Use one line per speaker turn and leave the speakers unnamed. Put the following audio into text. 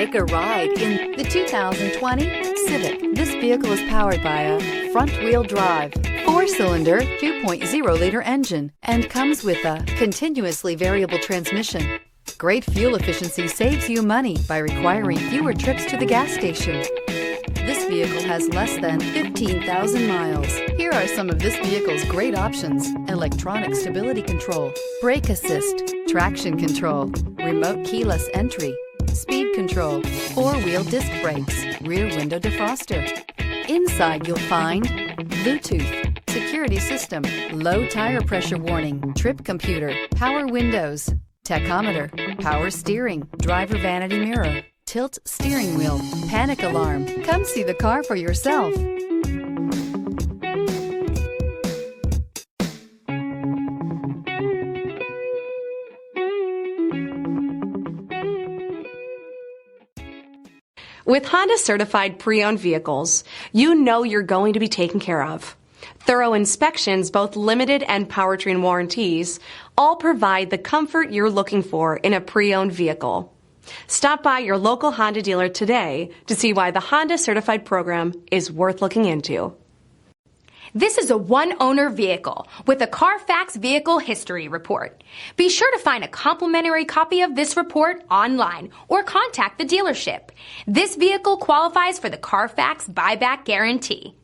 Take a ride in the 2020 Civic. This vehicle is powered by a front-wheel drive, 4-cylinder, 2.0-liter engine, and comes with a continuously variable transmission. Great fuel efficiency saves you money by requiring fewer trips to the gas station. This vehicle has less than 15,000 miles. Here are some of this vehicle's great options: electronic stability control, brake assist, traction control, remote keyless entry, speed control, 4-wheel disc brakes, rear window defroster. Inside you'll find Bluetooth, security system, low tire pressure warning, trip computer, power windows, tachometer, power steering, driver vanity mirror, tilt steering wheel, panic alarm. Come see the car for yourself.
With Honda certified pre-owned vehicles, you know you're going to be taken care of. Thorough inspections, both limited and powertrain warranties, all provide the comfort you're looking for in a pre-owned vehicle. Stop by your local Honda dealer today to see why the Honda Certified program is worth looking into.
This is a one-owner vehicle with a CARFAX Vehicle History Report. Be sure to find a complimentary copy of this report online or contact the dealership. This vehicle qualifies for the CARFAX Buyback Guarantee.